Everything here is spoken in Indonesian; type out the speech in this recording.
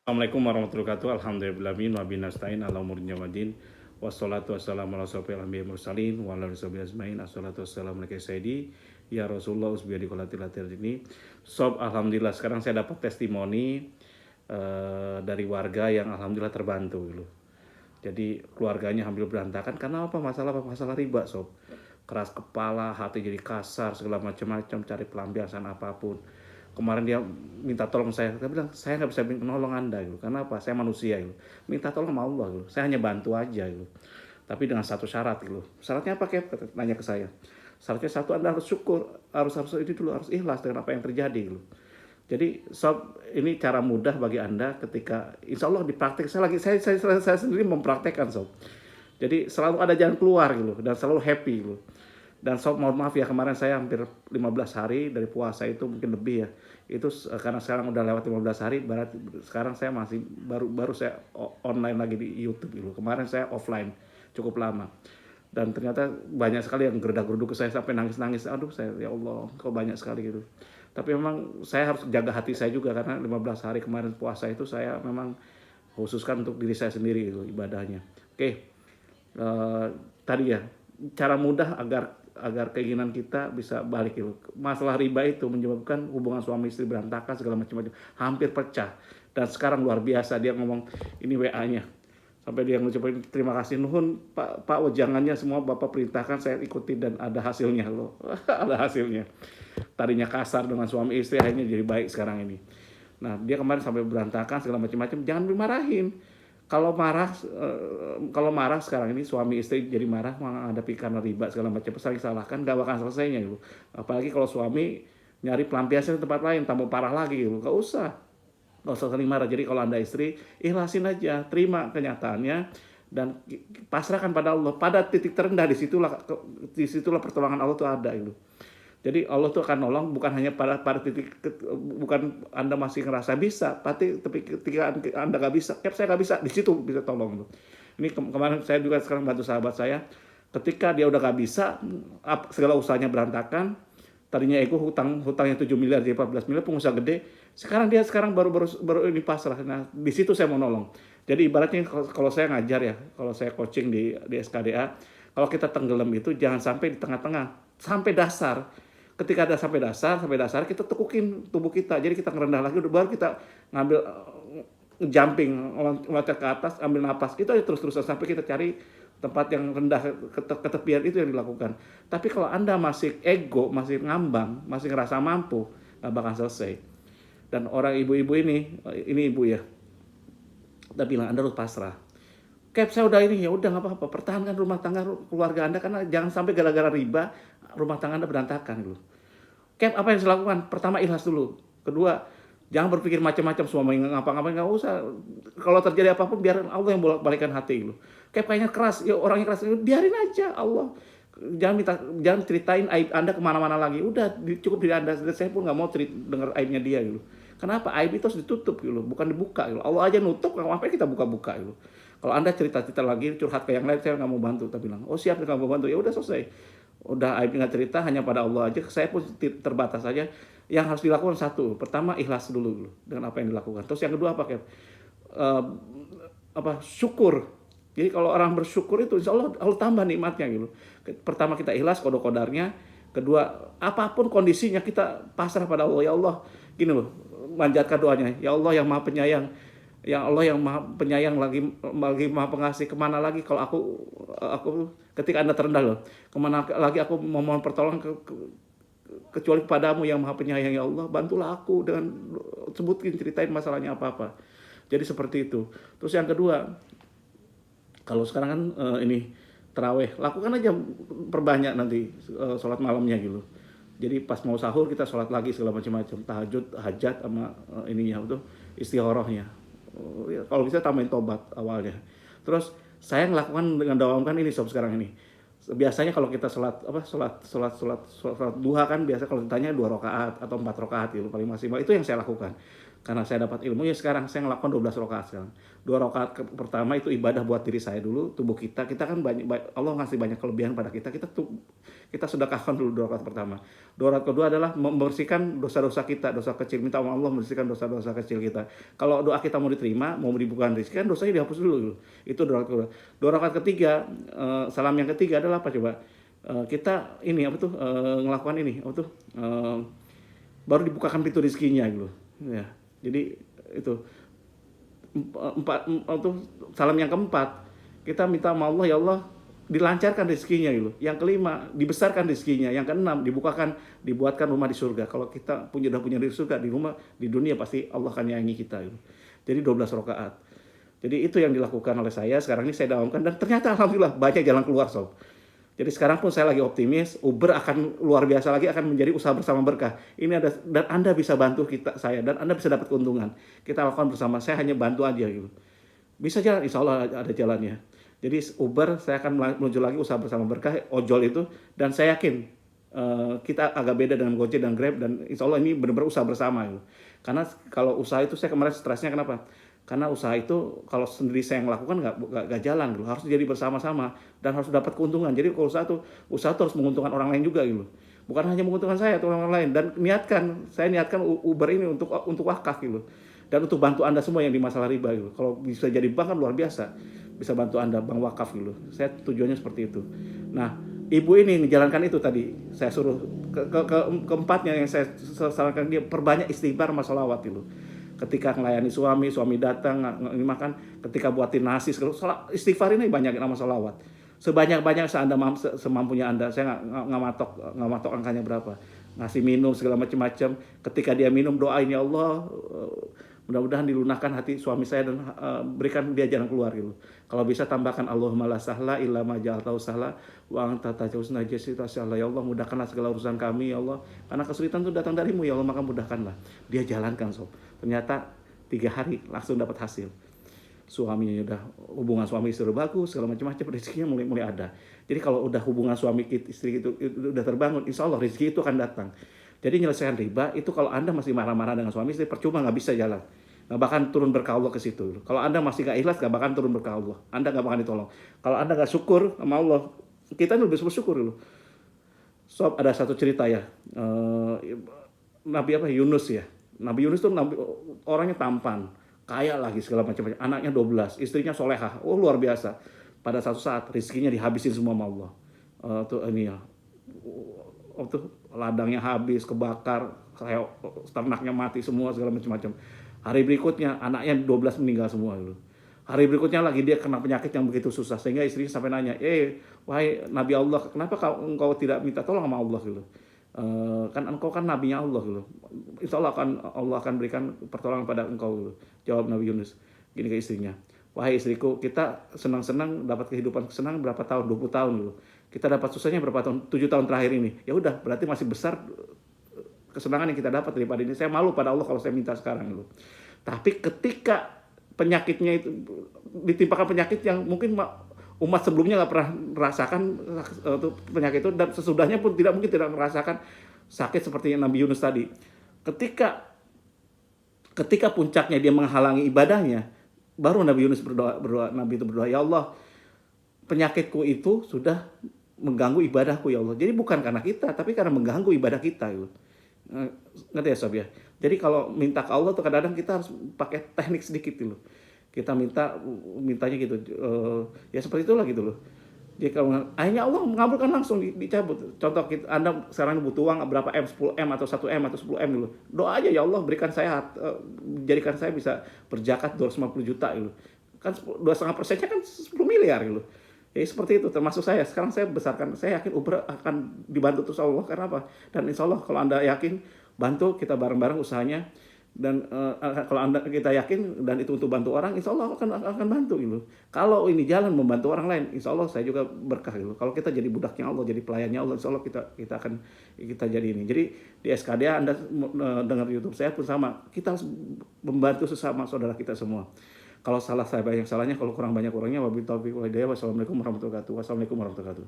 Assalamualaikum warahmatullahi wabarakatuh. Alhamdulillahirabbil alamin wa bihi nasta'in ala umuri dunya waddin. Wassalatu wassalamu ala asyrofil anbiya'i mursalin wa ala alihi ajmain. Assalatu wassalamu alaikum sayyidi ya Rasulullah usbiyadi qolatil ini. Sob, alhamdulillah sekarang saya dapat testimoni dari warga yang alhamdulillah terbantu gitu. Jadi keluarganya hampir berantakan karena apa? Masalah riba, sob. Keras kepala, hati jadi kasar, segala macam-macam, cari pelampiasan apapun. Kemarin dia minta tolong saya bilang saya nggak bisa menolong anda gitu. Karena apa? Saya manusia gitu. Minta tolong sama Allah gitu. Saya hanya bantu aja gitu. Tapi dengan satu syarat gitu. Syaratnya apa, Kep? Nanya ke saya. Syaratnya satu, anda harus syukur, harus ini dulu, harus ikhlas dengan apa yang terjadi gitu. Jadi sob, ini cara mudah bagi anda ketika insya Allah dipraktek. Saya sendiri mempraktekkan, sob. Jadi selalu ada jalan keluar gitu dan selalu happy gitu. Dan sob, mohon maaf ya, kemarin saya hampir 15 hari dari puasa itu, mungkin lebih ya. Itu karena sekarang udah lewat 15 hari, berarti sekarang saya masih baru saya online lagi di YouTube gitu. Kemarin saya offline cukup lama. Dan ternyata banyak sekali yang gerdak-geruduk ke saya sampai nangis-nangis. Aduh, saya ya Allah, kok banyak sekali gitu. Tapi memang saya harus jaga hati saya juga karena 15 hari kemarin puasa itu saya memang khususkan untuk diri saya sendiri itu ibadahnya. Oke. eh, Tadi ya, cara mudah agar keinginan kita bisa balik itu. Masalah riba itu menyebabkan hubungan suami istri berantakan segala macam-macam, hampir pecah. Dan sekarang luar biasa dia ngomong ini WA-nya. Sampai dia ngucapin terima kasih nuhun Pak wejangannya semua Bapak perintahkan saya ikuti dan ada hasilnya loh. Ada hasilnya. Tadinya kasar dengan suami istri akhirnya jadi baik sekarang ini. Nah, dia kemarin sampai berantakan segala macam-macam, jangan dimarahin. Kalau marah sekarang ini suami istri jadi marah menghadapi karena riba segala macam, saling salahkan, gak bakal selesainya gitu. Apalagi kalau suami nyari pelampiasan di tempat lain, tambah parah lagi gitu. Gak usah saling marah. Jadi kalau anda istri, ikhlasin aja, terima kenyataannya dan pasrahkan pada Allah. Pada titik terendah disitulah pertolongan Allah tuh ada gitu. Jadi Allah tuh akan nolong bukan hanya pada titik, bukan anda masih ngerasa bisa, tapi ketika anda nggak bisa, saya nggak bisa, di situ bisa tolong. Ini kemarin saya juga sekarang bantu sahabat saya, ketika dia udah nggak bisa, segala usahanya berantakan, tadinya ego hutangnya 7 miliar jadi 14 miliar, pengusaha gede, sekarang baru ini pasrah. Nah di situ saya mau nolong. Jadi ibaratnya kalau saya ngajar ya, kalau saya coaching di SKDA, kalau kita tenggelam itu jangan sampai di tengah-tengah, sampai dasar. Ketika ada sampai dasar kita tekukin tubuh kita, jadi kita ngerendah lagi, baru kita ngambil jumping, loncat ke atas, ambil napas, itu aja terus-terusan sampai kita cari tempat yang rendah, ketepian, itu yang dilakukan. Tapi kalau anda masih ego, masih ngambang, masih ngerasa mampu, nggak bakal selesai. Dan orang ibu-ibu ini ibu ya, udah bilang anda harus pasrah. Cap, saya udah ini, ya udah nggak apa-apa, pertahankan rumah tangga keluarga anda, karena jangan sampai gara-gara riba rumah tangga anda berantakan gitu. Cap, apa yang harus dilakukan? Pertama, ikhlas dulu. Kedua, jangan berpikir macam-macam, suami ngapa-ngapain, nggak usah. Kalau terjadi apapun biar Allah yang bolak-balikan hati gitu. Cap, kayaknya keras, ya orangnya keras, biarin aja Allah. Jangan ceritain aib anda kemana-mana lagi. Udah cukup diri anda. Saya pun nggak mau dengar aibnya dia gitu. Kenapa? Aib itu harus ditutup gitu, bukan dibuka gitu. Allah aja nutup, ngapain kita buka-buka gitu. Kalau anda cerita-cerita lagi, curhat ke yang lain, saya nggak mau bantu. Tapi bilang, oh siap, nggak mau bantu. Ya udah selesai. Udah aib nggak cerita, hanya pada Allah aja. Saya pun terbatas saja. Yang harus dilakukan satu, pertama ikhlas dulu dengan apa yang dilakukan. Terus yang kedua apa, Kev? Syukur. Jadi kalau orang bersyukur itu insya Allah Allah tambah nikmatnya gitu. Pertama kita ikhlas kodarnya, kedua apapun kondisinya kita pasrah pada Allah. Ya Allah, gini loh, manjatkan doanya. Ya Allah yang Maha Penyayang, ya Allah yang Maha Penyayang lagi Maha Pengasih, kemana lagi kalau aku ketika anda terendah loh, kemana lagi aku memohon pertolongan kecuali kepadamu yang Maha Penyayang. Ya Allah, bantulah aku dengan sebutin, ceritain masalahnya apa-apa. Jadi seperti itu. Terus yang kedua, kalau sekarang kan ini terawih, lakukan aja perbanyak nanti sholat malamnya gitu. Jadi pas mau sahur kita sholat lagi segala macam-macam, tahajud, hajat sama ininya itu istikharahnya. Ya, kalau bisa tambahin tobat awalnya. Terus saya melakukan dengan dawamkan ini sob sekarang ini. Biasanya kalau kita sholat duha kan biasa kalau ditanya 2 rakaat atau 4 rakaat gitu paling maksimal, itu yang saya lakukan. Karena saya dapat ilmunya sekarang saya ngelakukan 12 rakaat sekarang. 2 rakaat pertama itu ibadah buat diri saya dulu, tubuh kita. Kita kan Allah ngasih banyak kelebihan pada kita. Kita sedekahkan dulu 2 rakaat pertama. 2 rakaat kedua adalah membersihkan dosa-dosa kita, dosa kecil. Minta sama Allah membersihkan dosa-dosa kecil kita. Kalau doa kita mau diterima, mau dibukakan rezeki kan dosanya dihapus dulu gitu. Itu 2 rakaat kedua. 2 rakaat ketiga, salam yang ketiga adalah apa coba? Kita ini apa tuh ngelakukan ini apa tuh baru dibukakan pintu rezekinya gitu ya. Jadi itu salam yang keempat kita minta sama Allah, ya Allah dilancarkan rezekinya gitu. Yang kelima dibesarkan rezekinya. Yang keenam dibuatkan rumah di surga. Kalau kita udah punya di surga, di rumah di dunia pasti Allah akan nyayangi kita gitu. Jadi 12 rakaat. Jadi itu yang dilakukan oleh saya. Sekarang ini saya dawamkan dan ternyata alhamdulillah banyak jalan keluar sob. Jadi sekarang pun saya lagi optimis, Uber akan luar biasa lagi, akan menjadi usaha bersama berkah. Ini ada, dan Anda bisa bantu saya, dan Anda bisa dapat keuntungan. Kita lakukan bersama, saya hanya bantu aja gitu. Bisa jalan, insya Allah ada jalannya. Jadi Uber, saya akan meluncur lagi usaha bersama berkah, ojol itu, dan saya yakin kita agak beda dengan Gojek dan Grab, dan insya Allah ini benar-benar usaha bersama gitu. Karena kalau usaha itu saya kemarin stresnya kenapa? Karena usaha itu kalau sendiri saya melakukan nggak jalan gitu. Harus jadi bersama-sama dan harus dapat keuntungan. Jadi kalau usaha itu harus menguntungkan orang lain juga gitu. Bukan hanya menguntungkan saya atau orang lain. Dan saya niatkan Uber ini untuk wakaf gitu. Dan untuk bantu Anda semua yang di masalah riba gitu. Kalau bisa jadi bank kan luar biasa. Bisa bantu Anda bank wakaf gitu. Saya tujuannya seperti itu. Nah, ibu ini menjalankan itu tadi. Saya suruh keempatnya yang saya sarankan dia perbanyak istighfar sama sholawat gitu. Ketika melayani suami datang makan, ketika buatin nasi, istighfar ini banyak nama sholawat. Sebanyak-banyak semampunya Anda. Saya nggak matok angkanya berapa. Ngasih minum segala macam-macam. Ketika dia minum doain, ya Allah, mudah-mudahan dilunakkan hati suami saya dan berikan dia jalan keluar gitu. Kalau bisa tambahkan Allahumma la sahla illa ma ja'altahu sahla wa anta tajawazna jasita sahla. Ya Allah, mudahkanlah segala urusan kami ya Allah. Karena kesulitan itu datang darimu ya Allah, maka mudahkanlah. Dia jalankan sob. Ternyata 3 hari langsung dapat hasil. Suaminya udah hubungan suami istri bagus, segala macam-macam, rezekinya mulai ada. Jadi kalau udah hubungan suami istri itu udah terbangun, insya Allah rezeki itu akan datang. Jadi menyelesaikan riba itu kalau Anda masih marah-marah dengan suami istri, percuma, nggak bisa jalan. Nggak bakal turun berkah Allah ke situ. Kalau Anda masih nggak ikhlas, nggak bakal turun berkah Allah. Anda nggak bakal ditolong. Kalau Anda nggak syukur sama Allah, kita ini lebih bersyukur dulu. Sob, ada satu cerita ya, Nabi Yunus ya. Nabi Yunus itu orangnya tampan, kaya lagi segala macam. Anaknya 12, istrinya solehah. Oh luar biasa. Pada satu saat rezekinya dihabisin semua sama Allah. Ladangnya habis, kebakar, ternaknya mati semua segala macam-macam. Hari berikutnya anaknya 12 meninggal semua gitu. Hari berikutnya lagi dia kena penyakit yang begitu susah sehingga istrinya sampai nanya, wahai Nabi Allah, kenapa engkau tidak minta tolong sama Allah gitu? Kan engkau kan nabinya Allah gitu. Insya Allah akan berikan pertolongan pada engkau gitu. Jawab Nabi Yunus gini ke istrinya, wahai istriku, kita senang-senang dapat kehidupan senang berapa tahun, 20 tahun gitu. Kita dapat susahnya berapa tahun, 7 tahun terakhir ini. Ya udah, berarti masih besar kesenangan yang kita dapat daripada ini. Saya malu pada Allah kalau saya minta sekarang gitu. Tapi ketika penyakitnya itu ditimpakan penyakit yang mungkin umat sebelumnya nggak pernah merasakan penyakit itu, dan sesudahnya pun tidak merasakan sakit seperti Nabi Yunus tadi. Ketika puncaknya dia menghalangi ibadahnya, baru Nabi Yunus berdoa, Nabi itu berdoa, ya Allah, penyakitku itu sudah mengganggu ibadahku ya Allah. Jadi bukan karena kita, tapi karena mengganggu ibadah kita gitu. Ngerti ya sob ya? Jadi kalau minta ke Allah tuh kadang-kadang kita harus pakai teknik sedikit dulu. Kita mintanya gitu, ya seperti itulah gitu loh. Jadi kalau akhirnya Allah mengabulkan langsung dicabut. Contoh Anda sekarang butuh uang berapa M, 10 M atau 1 M atau 10 M dulu. Doa aja, ya Allah berikan saya, jadikan saya bisa berzakat 250 juta gitu. Kan 2,5%-nya kan 10 miliar gitu. Ya seperti itu, termasuk saya. Sekarang saya besarkan, saya yakin Uber akan dibantu terus Allah. Karena apa? Dan insya Allah kalau Anda yakin, bantu kita bareng-bareng usahanya. Dan kalau kita yakin dan itu untuk bantu orang, insya Allah akan bantu gitu. Kalau ini jalan membantu orang lain, insya Allah saya juga berkah gitu. Kalau kita jadi budaknya Allah, jadi pelayannya Allah, insya Allah kita jadi ini. Jadi di SKDA Anda dengar YouTube saya pun sama. Kita harus membantu sesama saudara kita semua. Kalau salah saya banyak salahnya, kalau kurang banyak kurangnya. Wabillahi taufiq wal hidayah. Wassalamualaikum warahmatullahi wabarakatuh.